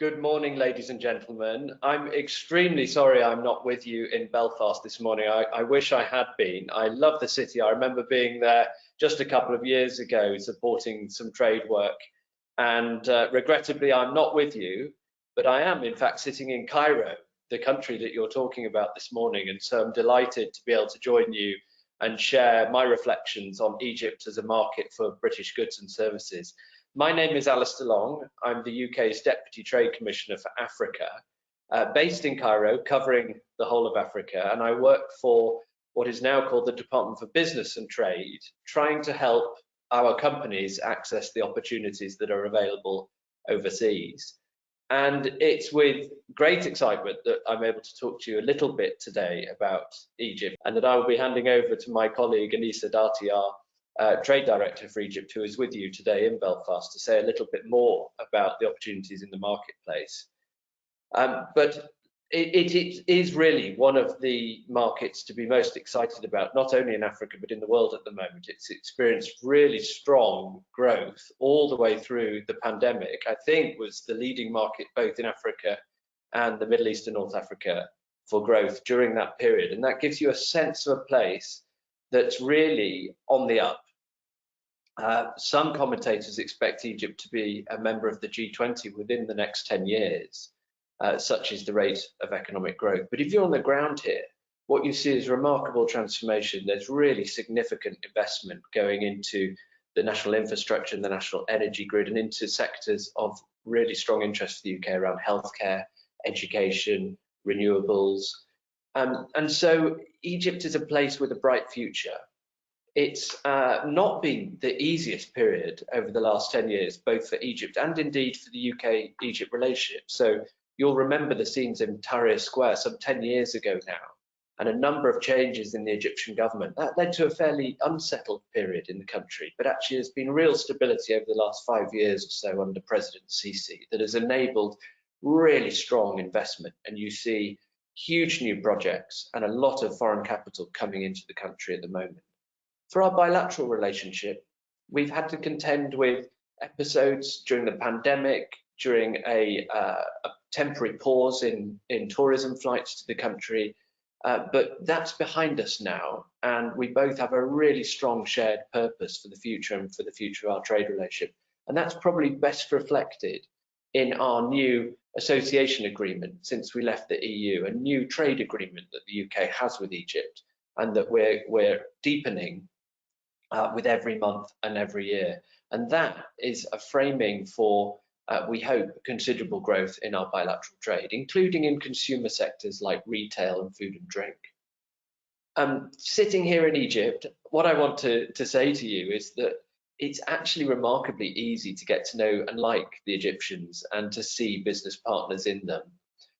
Good morning, ladies and gentlemen. I'm extremely sorry I'm not with you in Belfast this morning. I wish I had been. I love the city. I remember being there just a couple of years ago supporting some trade work. And regrettably, I'm not with you, but I am in fact sitting in Cairo, the country that you're talking about this morning. And so I'm delighted to be able to join you and share my reflections on Egypt as a market for British goods and services. My name is Alistair Long. I'm the UK's Deputy Trade Commissioner for Africa, based in Cairo, covering the whole of Africa, and I work for what is now called the Department for Business and Trade, trying to help our companies access the opportunities that are available overseas. And it's with great excitement that I'm able to talk to you a little bit today about Egypt, and that I will be handing over to my colleague Anissa Dati, Trade Director for Egypt, who is with you today in Belfast, to say a little bit more about the opportunities in the marketplace. But it is really one of the markets to be most excited about, not only in Africa, but in the world at the moment. It's experienced really strong growth all the way through the pandemic. I think was the leading market both in Africa and the Middle East and North Africa for growth during that period. And that gives you a sense of a place that's really on the up. Some commentators expect Egypt to be a member of the G20 within the next 10 years, such is the rate of economic growth. But if you're on the ground here, what you see is remarkable transformation. There's really significant investment going into the national infrastructure and the national energy grid and into sectors of really strong interest for the UK around healthcare, education, renewables. And so Egypt is a place with a bright future. It's not been the easiest period over the last 10 years, both for Egypt and indeed for the UK-Egypt relationship. So you'll remember the scenes in Tahrir Square some 10 years ago now, and a number of changes in the Egyptian government. That led to a fairly unsettled period in the country, but actually there's been real stability over the last 5 years or so under President Sisi that has enabled really strong investment. And you see huge new projects and a lot of foreign capital coming into the country at the moment. For our bilateral relationship, we've had to contend with episodes during the pandemic, during a temporary pause in tourism flights to the country, but that's behind us now, and we both have a really strong shared purpose for the future and for the future of our trade relationship. And that's probably best reflected in our new association agreement since we left the EU, a new trade agreement that the UK has with Egypt, and that we're deepening with every month and every year. And that is a framing for, we hope, considerable growth in our bilateral trade, including in consumer sectors like retail and food and drink. Sitting here in Egypt, what I want to say to you is that it's actually remarkably easy to get to know and like the Egyptians and to see business partners in them.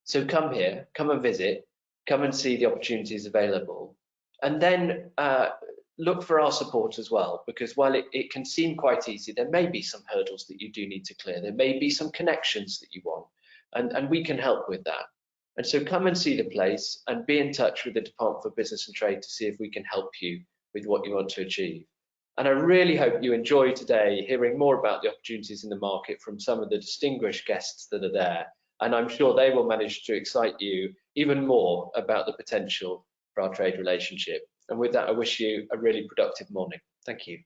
So come here, come and visit, come and see the opportunities available. And then look for our support as well, because while it can seem quite easy, there may be some hurdles that you do need to clear. There may be some connections that you want, and we can help with that. And so come and see the place and be in touch with the Department for Business and Trade to see if we can help you with what you want to achieve. And I really hope you enjoy today hearing more about the opportunities in the market from some of the distinguished guests that are there. And I'm sure they will manage to excite you even more about the potential for our trade relationship. And with that, I wish you a really productive morning. Thank you.